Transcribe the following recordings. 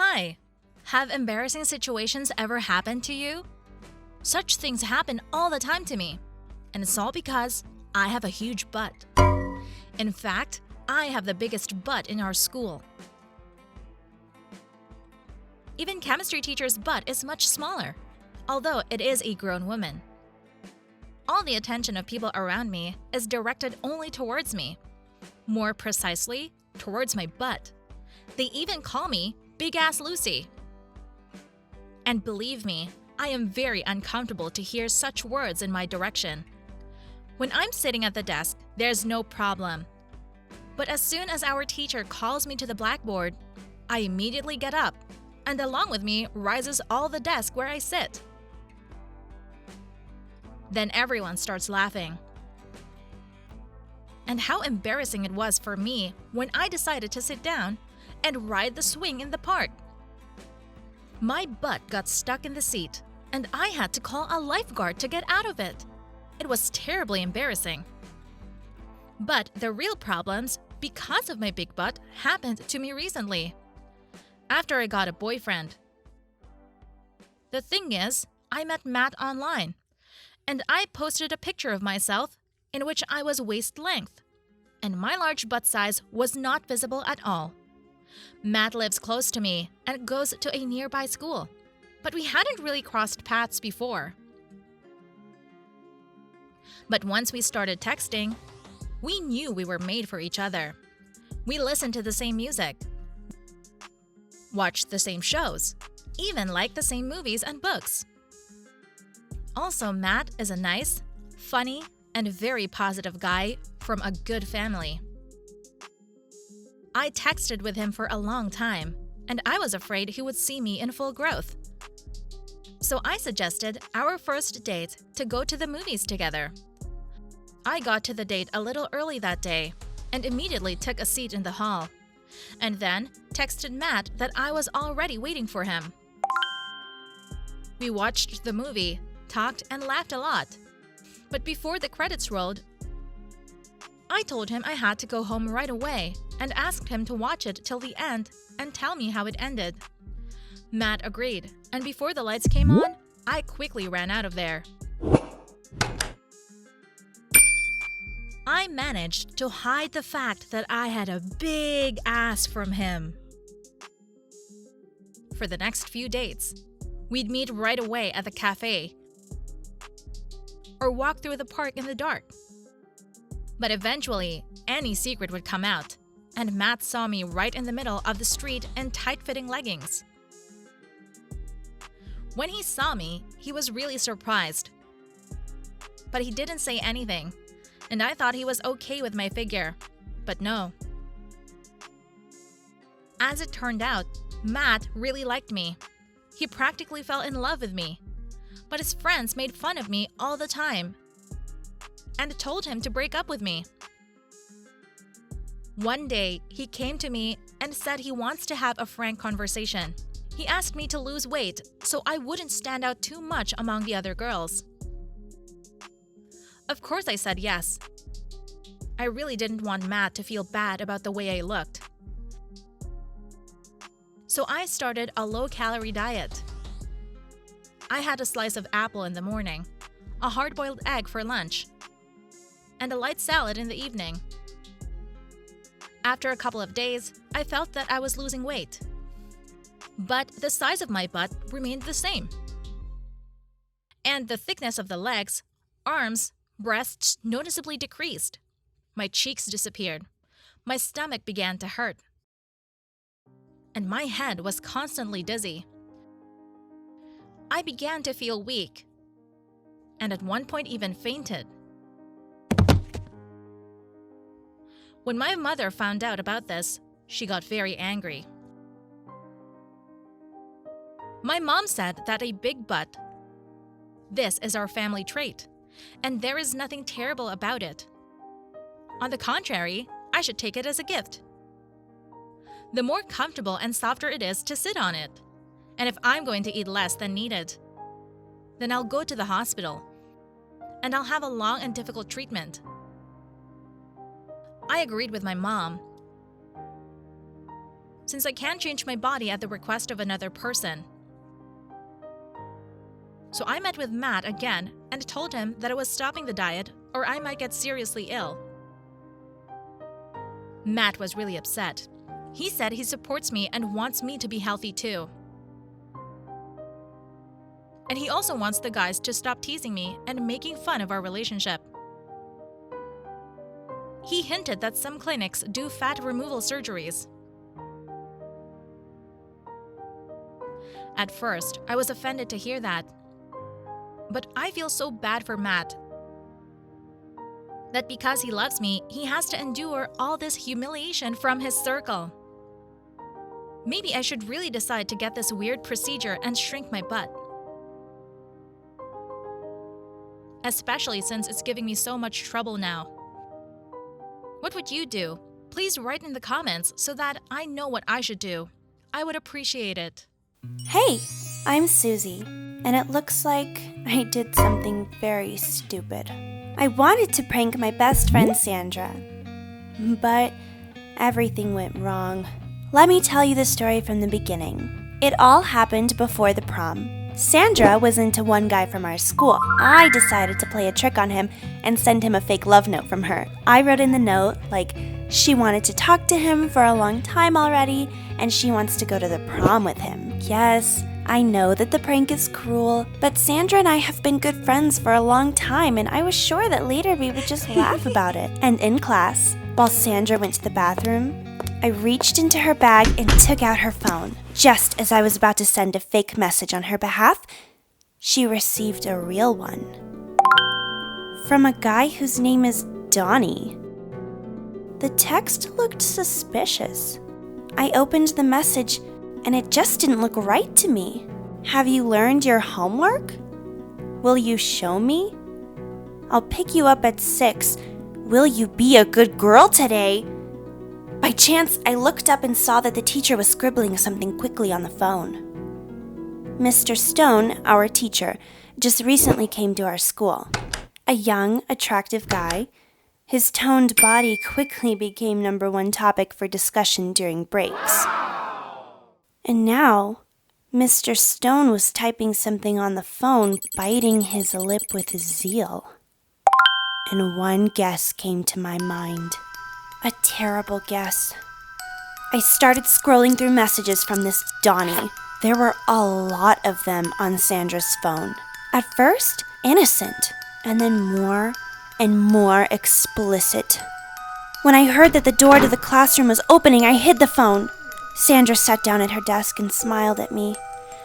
Hi, have embarrassing situations ever happened to you? Such things happen all the time to me, and it's all because I have a huge butt. In fact, I have the biggest butt in our school. Even chemistry teacher's butt is much smaller, although it is a grown woman. All the attention of people around me is directed only towards me. More precisely, towards my butt. They even call me Big Ass Lucy. And believe me, I am very uncomfortable to hear such words in my direction. When I'm sitting at the desk, there's no problem. But as soon as our teacher calls me to the blackboard, I immediately get up, and along with me rises all the desk where I sit. Then everyone starts laughing. And how embarrassing it was for me when I decided to sit down and ride the swing in the park. My butt got stuck in the seat, and I had to call a lifeguard to get out of it. It was terribly embarrassing. But the real problems, because of my big butt, happened to me recently, after I got a boyfriend. The thing is, I met Matt online, and I posted a picture of myself in which I was waist length, and my large butt size was not visible at all. Matt lives close to me and goes to a nearby school, but we hadn't really crossed paths before. But once we started texting, we knew we were made for each other. We listened to the same music, watched the same shows, even liked the same movies and books. Also, Matt is a nice, funny, and very positive guy from a good family. I texted with him for a long time, and I was afraid he would see me in full growth. So I suggested our first date to go to the movies together. I got to the date a little early that day and immediately took a seat in the hall, and then texted Matt that I was already waiting for him. We watched the movie, talked, and laughed a lot. But before the credits rolled, I told him I had to go home right away and asked him to watch it till the end and tell me how it ended. Matt agreed, and before the lights came on, I quickly ran out of there. I managed to hide the fact that I had a big ass from him. For the next few dates, we'd meet right away at the cafe or walk through the park in the dark. But eventually, any secret would come out, and Matt saw me right in the middle of the street in tight-fitting leggings. When he saw me, he was really surprised. But he didn't say anything, and I thought he was okay with my figure. But no. As it turned out, Matt really liked me. He practically fell in love with me. But his friends made fun of me all the time and told him to break up with me. One day, he came to me and said he wants to have a frank conversation. He asked me to lose weight so I wouldn't stand out too much among the other girls. Of course I said yes. I really didn't want Matt to feel bad about the way I looked. So I started a low-calorie diet. I had a slice of apple in the morning, a hard-boiled egg for lunch, and a light salad in the evening. After a couple of days, I felt that I was losing weight. But the size of my butt remained the same. And the thickness of the legs, arms, breasts noticeably decreased. My cheeks disappeared. My stomach began to hurt. And my head was constantly dizzy. I began to feel weak, and at one point even fainted. When my mother found out about this, she got very angry. My mom said that a big butt, this is our family trait, and there is nothing terrible about it. On the contrary, I should take it as a gift. The more comfortable and softer it is to sit on it. And if I'm going to eat less than needed, then I'll go to the hospital, and I'll have a long and difficult treatment. I agreed with my mom. since I can't change my body at the request of another person. So I met with Matt again and told him that I was stopping the diet or I might get seriously ill. Matt was really upset. He said he supports me and wants me to be healthy too. And he also wants the guys to stop teasing me and making fun of our relationship. He hinted that some clinics do fat removal surgeries. At first, I was offended to hear that. But I feel so bad for Matt that because he loves me, he has to endure all this humiliation from his circle. Maybe I should really decide to get this weird procedure and shrink my butt. Especially since it's giving me so much trouble now. What would you do? Please write in the comments so that I know what I should do. I would appreciate it. Hey, I'm Susie, and it looks like I did something very stupid. I wanted to prank my best friend Sandra, but everything went wrong. Let me tell you the story from the beginning. It all happened before the prom. Sandra was into one guy from our school. I decided to play a trick on him and send him a fake love note from her. I wrote in the note, like, she wanted to talk to him for a long time already, and she wants to go to the prom with him. Yes, I know that the prank is cruel, but Sandra and I have been good friends for a long time, and I was sure that later we would just laugh about it. And in class, while Sandra went to the bathroom, I reached into her bag and took out her phone. Just as I was about to send a fake message on her behalf, she received a real one. From a guy whose name is Donnie. The text looked suspicious. I opened the message and it just didn't look right to me. Have you learned your homework? Will you show me? I'll pick you up at 6. Will you be a good girl today? By chance, I looked up and saw that the teacher was scribbling something quickly on the phone. Mr. Stone, our teacher, just recently came to our school. A young, attractive guy. His toned body quickly became #1 topic for discussion during breaks. And now, Mr. Stone was typing something on the phone, biting his lip with zeal. And one guess came to my mind. A terrible guess. I started scrolling through messages from this Donnie. There were a lot of them on Sandra's phone. At first, innocent, and then more and more explicit. When I heard that the door to the classroom was opening, I hid the phone. Sandra sat down at her desk and smiled at me.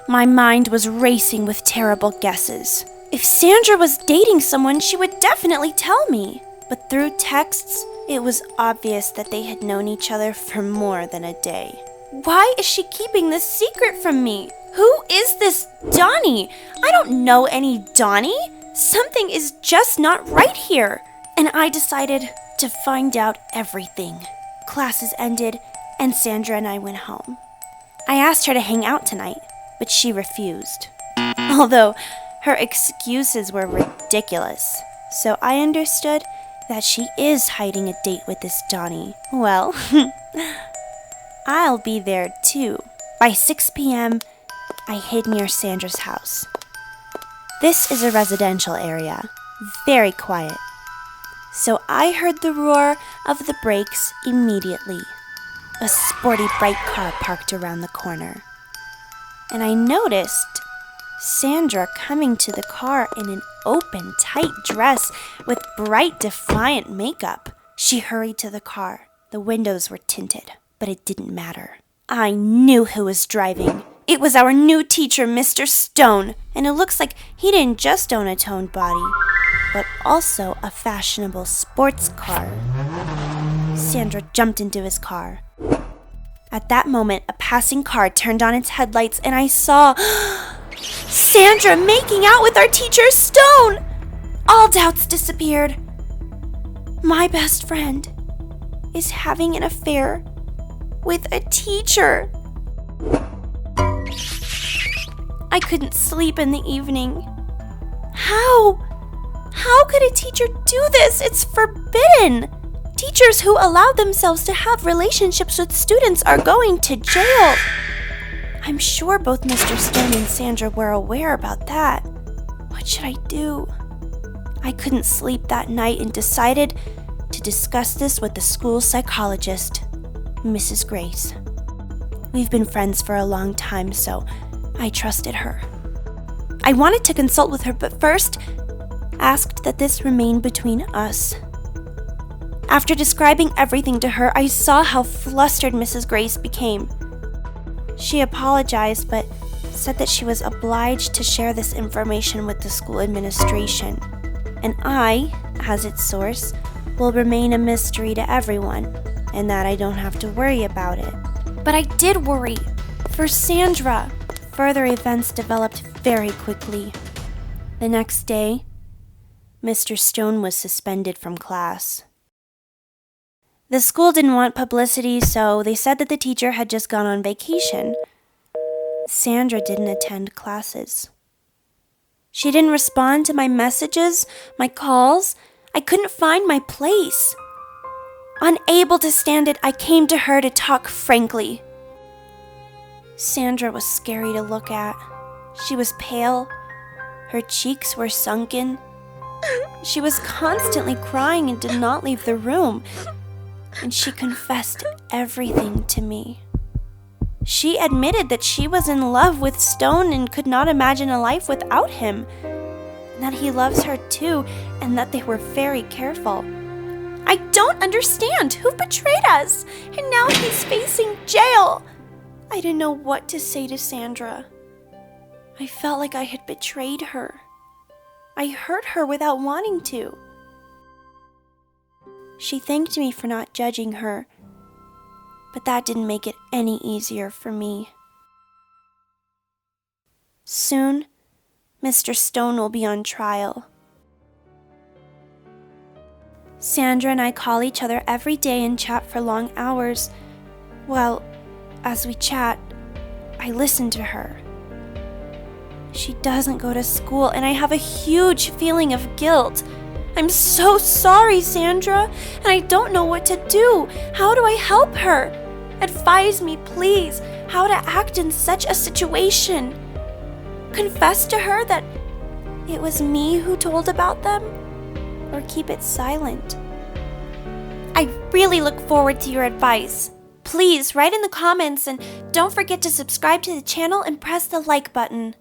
My mind was racing with terrible guesses. If Sandra was dating someone, she would definitely tell me. But through texts, it was obvious that they had known each other for more than a day. Why is she keeping this secret from me? Who is this Donnie? I don't know any Donnie. Something is just not right here. And I decided to find out everything. Classes ended, and Sandra and I went home. I asked her to hang out tonight, but she refused. Although her excuses were ridiculous. So I understood that she is hiding a date with this Donnie. Well, I'll be there too. By 6 p.m., I hid near Sandra's house. This is a residential area, very quiet. So I heard the roar of the brakes immediately. A sporty bright car parked around the corner. And I noticed Sandra coming to the car in an open, tight dress with bright, defiant makeup. She hurried to the car. The windows were tinted, but it didn't matter. I knew who was driving. It was our new teacher, Mr. Stone. And it looks like he didn't just own a toned body, but also a fashionable sports car. Sandra jumped into his car. At that moment, a passing car turned on its headlights, and I saw Sandra making out with our teacher, Stone! All doubts disappeared. My best friend is having an affair with a teacher. I couldn't sleep in the evening. How? How could a teacher do this? It's forbidden. teachers who allow themselves to have relationships with students are going to jail. I'm sure both Mr. Stone and Sandra were aware about that. What should I do? I couldn't sleep that night and decided to discuss this with the school psychologist, Mrs. Grace. We've been friends for a long time, so I trusted her. I wanted to consult with her, but first asked that this remain between us. After describing everything to her, I saw how flustered Mrs. Grace became. She apologized, but said that she was obliged to share this information with the school administration, and I, as its source, will remain a mystery to everyone, and that I don't have to worry about it. But I did worry. For Sandra. Further events developed very quickly. The next day, Mr. Stone was suspended from class. The school didn't want publicity, so they said that the teacher had just gone on vacation. Sandra didn't attend classes. She didn't respond to my messages, my calls. I couldn't find my place. Unable to stand it, I came to her to talk frankly. Sandra was scary to look at. She was pale. Her cheeks were sunken. She was constantly crying and did not leave the room. And she confessed everything to me. She admitted that she was in love with Stone and could not imagine a life without him, and that he loves her too, and that they were very careful. I don't understand. Who betrayed us? And now he's facing jail. I didn't know what to say to Sandra. I felt like I had betrayed her. I hurt her without wanting to. She thanked me for not judging her, but that didn't make it any easier for me. Soon, Mr. Stone will be on trial. Sandra and I call each other every day and chat for long hours. Well, as we chat, I listen to her. She doesn't go to school, and I have a huge feeling of guilt. I'm so sorry, Sandra, and I don't know what to do. How do I help her? Advise me, please, how to act in such a situation. Confess to her that it was me who told about them, or keep it silent? I really look forward to your advice. Please write in the comments and don't forget to subscribe to the channel and press the like button.